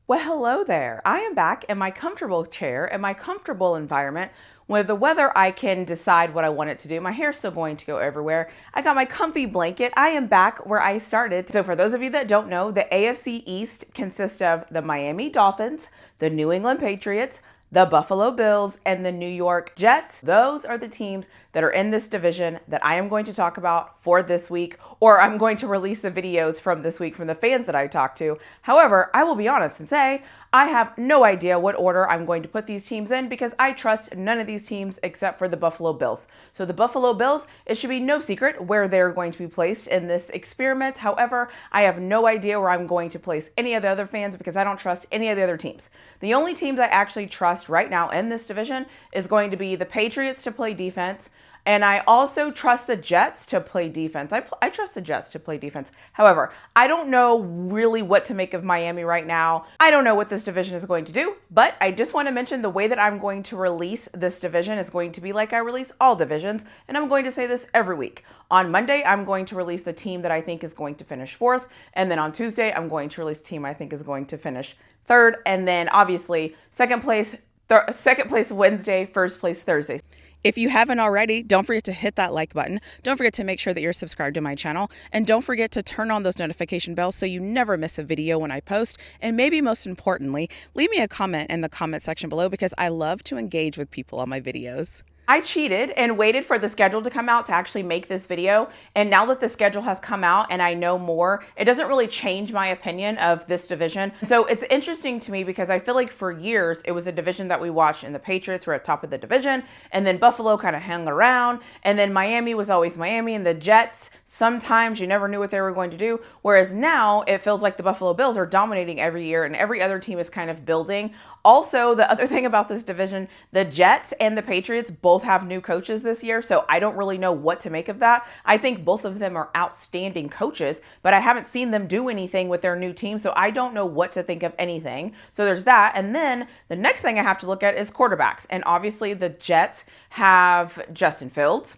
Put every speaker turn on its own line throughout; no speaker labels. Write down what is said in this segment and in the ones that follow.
Well, hello there. I am back in my comfortable chair in my comfortable environment. With the weather, I can decide what I want it to do. My hair's still going to go everywhere. I got my comfy blanket. I am back where I started. So, for those of you that don't know, the AFC East consists of the Miami Dolphins, the New England Patriots, the Buffalo Bills, and the New York Jets. Those are the teams that are in this division that I am going to talk about for this week, or I'm going to release the videos from this week from the fans that I talked to. However, I will be honest and say I have no idea what order I'm going to put these teams in because I trust none of these teams except for the Buffalo Bills. So the Buffalo Bills, it should be no secret where they're going to be placed in this experiment. However, I have no idea where I'm going to place any of the other fans because I don't trust any of the other teams. The only teams I actually trust right now in this division is going to be the Patriots to play defense. And I also trust the Jets to play defense. I trust the Jets to play defense. However, I don't know really what to make of Miami right now. I don't know what this division is going to do, but I just want to mention the way that I'm going to release this division is going to be like I release all divisions, and I'm going to say this every week. On Monday, I'm going to release the team that I think is going to finish fourth, and then on Tuesday, I'm going to release the team I think is going to finish third, and then obviously second place Wednesday, first place Thursday. If you haven't already, don't forget to hit that like button. Don't forget to make sure that you're subscribed to my channel. And don't forget to turn on those notification bells so you never miss a video when I post. And maybe most importantly, leave me a comment in the comment section below because I love to engage with people on my videos. I cheated and waited for the schedule to come out to actually make this video. And now that the schedule has come out and I know more, it doesn't really change my opinion of this division. So it's interesting to me because I feel like for years it was a division that we watched, and the Patriots were at top of the division, and then Buffalo kind of hung around, and then Miami was always Miami, and the Jets, sometimes you never knew what they were going to do. Whereas now it feels like the Buffalo Bills are dominating every year and every other team is kind of building. Also, the other thing about this division, the Jets and the Patriots both have new coaches this year, so I don't really know what to make of that. I think both of them are outstanding coaches, but I haven't seen them do anything with their new team, so I don't know what to think of anything. So there's that. And then the next thing I have to look at is quarterbacks. And obviously the Jets have Justin Fields.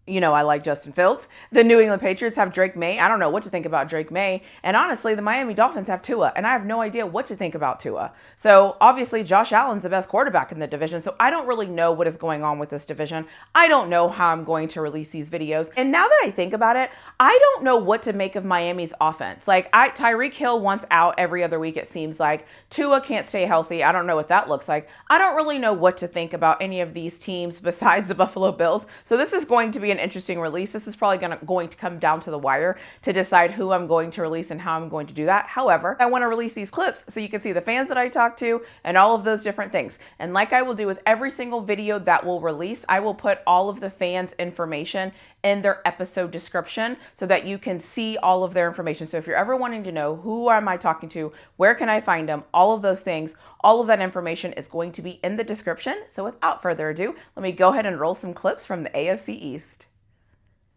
You know, I like Justin Fields. The New England Patriots have Drake May. I don't know what to think about Drake May. And honestly, the Miami Dolphins have Tua, and I have no idea what to think about Tua. So obviously, Josh Allen's the best quarterback in the division. So I don't really know what is going on with this division. I don't know how I'm going to release these videos. And now that I think about it, I don't know what to make of Miami's offense. Like, Tyreek Hill wants out every other week, it seems like. Tua can't stay healthy. I don't know what that looks like. I don't really know what to think about any of these teams besides the Buffalo Bills. So this is going to be an interesting release. This is probably going to come down to the wire to decide who I'm going to release and how I'm going to do that. However, I want to release these clips so you can see the fans that I talked to and all of those different things. And like I will do with every single video that will release, I will put all of the fans' information in their episode description so that you can see all of their information. So if you're ever wanting to know who am I talking to, where can I find them, all of those things, all of that information is going to be in the description. So without further ado, let me go ahead and roll some clips from the AFC East.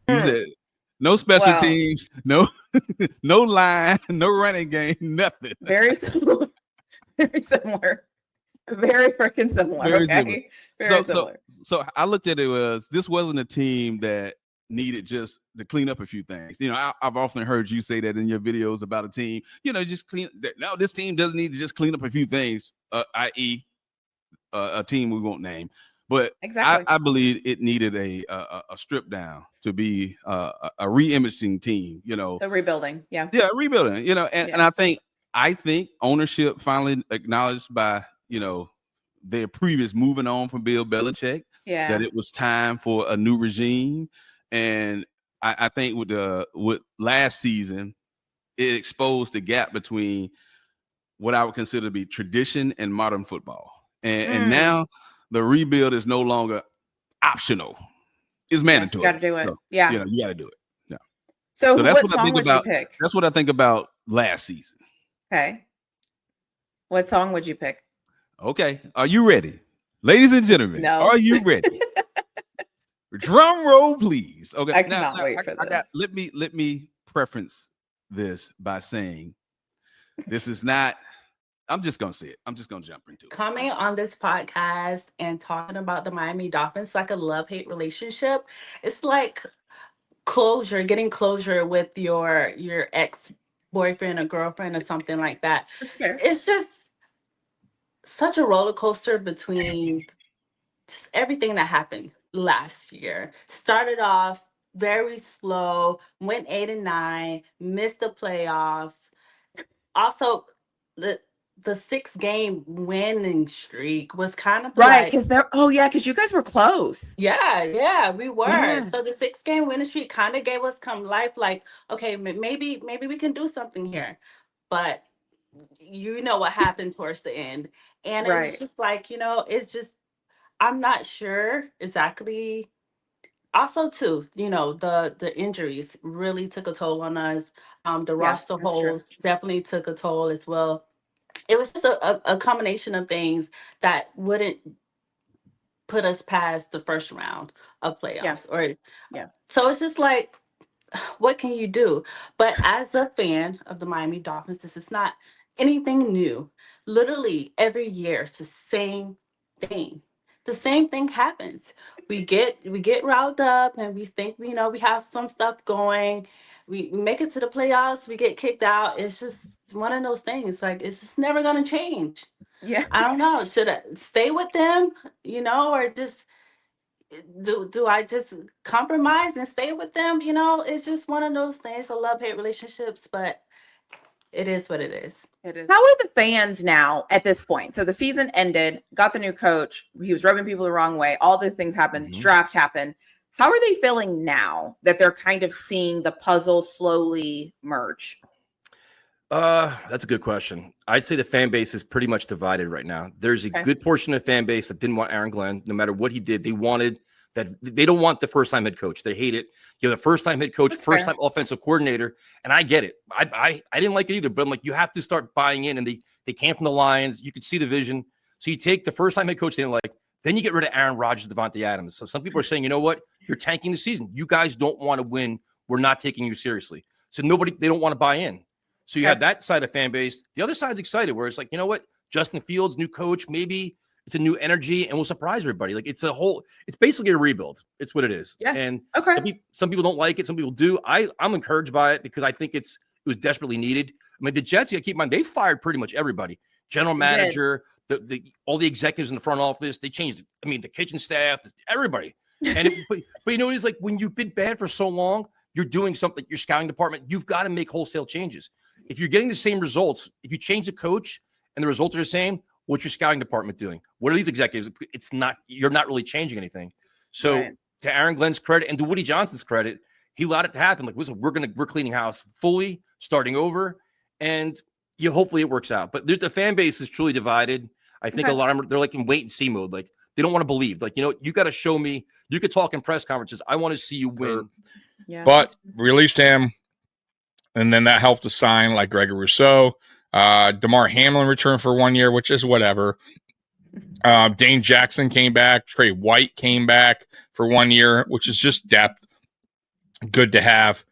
You said no special
Well,
teams, no no line, no running game, nothing.
very similar. Very similar. Very freaking similar.
Very
Okay.
similar.
Very
So
similar.
so I looked at it as this wasn't a team that needed just to clean up a few things. You know, I've often heard you say that in your videos about a team. You know, just clean. No, this team doesn't need to just clean up a few things, i.e., a team we won't name. But
Exactly.
I believe it needed a strip down to be a re-imaging team. You know,
So rebuilding. Yeah.
yeah, rebuilding. You know, and
Yeah.
I think ownership finally acknowledged by their previous moving on from Bill Belichick
Yeah.
that it was time for a new regime. And I think with last season, it exposed the gap between what I would consider to be tradition and modern football. And now the rebuild is no longer optional. It's mandatory.
You got to do it.
So,
Yeah.
you got to do it. Yeah.
So
So that's
what
what I
song
think
would you
about.
pick?
That's what I think about last season.
Okay. What song would you pick?
Okay. Are you ready? Ladies and gentlemen,
No.
are you ready? Drum roll, please. Okay.
I cannot wait for this.
Let me preference this by saying this is not. I'm just gonna say it. I'm just gonna jump into it.
Coming on this podcast and talking about the Miami Dolphins like a love-hate relationship. It's like getting closure with your ex-boyfriend or girlfriend or something like that.
That's fair.
It's just such a roller coaster between just everything that happened last year. Started off very slow, went 8-9, missed the playoffs. Also, the the 6 game winning streak was kind of
Right,
like,
because because you guys were close.
yeah, we were.
Yeah.
So the 6 game winning streak kind of gave us some life, like, okay, maybe we can do something here. But you know what happened towards the end. And it was
Right.
just like, it's just, I'm not sure exactly. Also, too, the injuries really took a toll on us. The
Yeah,
roster
that's true.
holes definitely took a toll as well. It was just a combination of things that wouldn't put us past the first round of
Yeah.
playoffs. Or
Yeah.
so it's just like, what can you do? But as a fan of the Miami Dolphins, this is not anything new. Literally every year, it's the same thing. The same thing happens. We get riled up and we think we have some stuff going. We make it to the playoffs, we get kicked out. It's just one of those things. Like, it's just never gonna change.
Yeah.
I don't know. Should I stay with them, or just do I just compromise and stay with them? It's just one of those things. I love hate relationships, but it is what it is.
It is. How are the fans now at this point? So the season ended, got the new coach. He was rubbing people the wrong way. All the things happened. Draft happened. How are they feeling now that they're kind of seeing the puzzle slowly merge?
That's a good question. I'd say the fan base is pretty much divided right now. There's a good portion of the fan base that didn't want Aaron Glenn, no matter what he did. They wanted that. They don't want the first-time head coach. They hate it. You're the first-time head coach, first-time offensive coordinator, and I get it. I didn't like it either, but I'm like, you have to start buying in. And they came from the Lions. You could see the vision. So you take the first-time head coach they didn't like, then you get rid of Aaron Rodgers, Devontae Adams. So some people are saying, you know what? You're tanking the season. You guys don't want to win. We're not taking you seriously. So they don't want to buy in. So you have that side of fan base. The other side's excited, where it's like, you know what? Justin Fields, new coach, maybe it's a new energy and we'll surprise everybody. Like, it's basically a rebuild. It's what it is.
Yeah.
And
Okay.
some people don't like it. Some people do. I'm encouraged by it because I think it was desperately needed. I mean, the Jets, you gotta keep in mind, they fired pretty much everybody. General manager, all the executives in the front office, they changed. I mean, the kitchen staff, everybody. And but you know, it's like when you've been bad for so long, you're doing something, your scouting department, you've got to make wholesale changes. If you're getting the same results, if you change the coach and the results are the same, what's your scouting department doing? What are these executives? You're not really changing anything. So to Aaron Glenn's credit and to Woody Johnson's credit, he allowed it to happen. Like, listen, we're cleaning house fully, starting over, and hopefully it works out. But the fan base is truly divided. I think a lot of them, they're like in wait and see mode. Like, they don't want to believe. Like, you got to show me. You could talk in press conferences. I want to see you win.
Yeah, but released him. And then that helped to sign like Gregory Rousseau. DeMar Hamlin returned for 1 year, which is whatever. Dane Jackson came back. Trey White came back for 1 year, which is just depth. Good to have.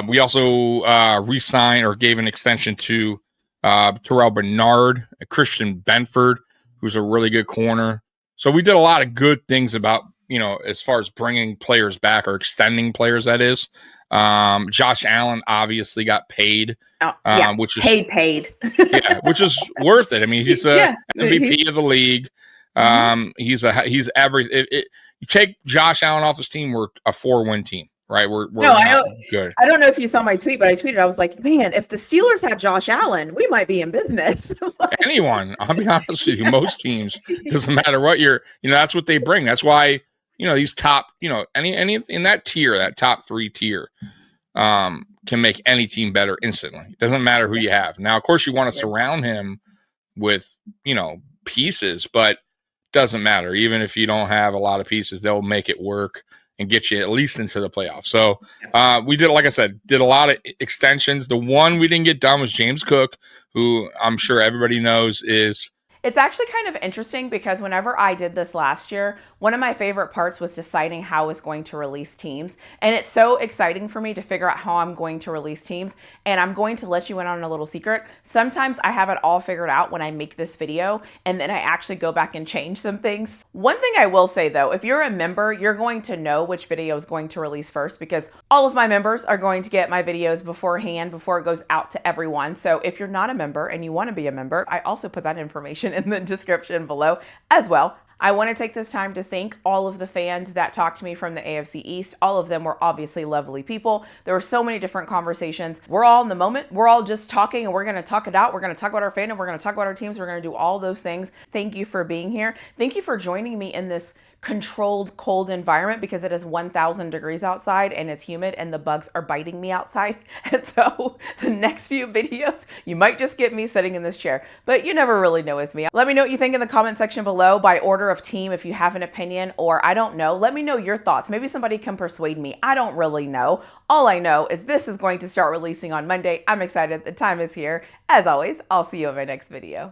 We also re-signed or gave an extension to Terrell Bernard, Christian Benford, who's a really good corner. So we did a lot of good things about, as far as bringing players back or extending players, that is. Josh Allen obviously got paid, which is paid, which is worth it. I mean, he's a MVP of the league. He's you take Josh Allen off his team, we're a 4-win team, right? We're good.
I don't know if you saw my tweet, but I tweeted, I was like, man, if the Steelers had Josh Allen, we might be in business.
Anyone, I'll be honest with you, most teams, doesn't matter what that's what they bring. That's why, these top, any in that tier, that top 3 tier, can make any team better instantly. It doesn't matter who you have. Now, of course, you want to surround him with, pieces, but doesn't matter. Even if you don't have a lot of pieces, they'll make it work and get you at least into the playoffs. So we did, like I said, did a lot of extensions. The one we didn't get done was James Cook, who I'm sure everybody knows is.
It's actually kind of interesting because whenever I did this last year, one of my favorite parts was deciding how I was going to release teams. And it's so exciting for me to figure out how I'm going to release teams. And I'm going to let you in on a little secret. Sometimes I have it all figured out when I make this video, and then I actually go back and change some things. One thing I will say though, if you're a member, you're going to know which video is going to release first, because all of my members are going to get my videos beforehand before it goes out to everyone. So if you're not a member and you want to be a member, I also put that information information in the description below as well. I want to take this time to thank all of the fans that talked to me from the AFC East. All of them were obviously lovely people. There were so many different conversations. We're all in the moment. We're all just talking, and we're going to talk it out. We're going to talk about our fandom. We're going to talk about our teams. We're going to do all those things. Thank you for being here. Thank you for joining me in this controlled cold environment, because it is 1,000 degrees outside and it's humid and the bugs are biting me outside. And so the next few videos, you might just get me sitting in this chair, but you never really know with me. Let me know what you think in the comment section below by order of team if you have an opinion, or I don't know. Let me know your thoughts. Maybe somebody can persuade me. I don't really know. All I know is this is going to start releasing on Monday. I'm excited. The time is here. As always, I'll see you in my next video.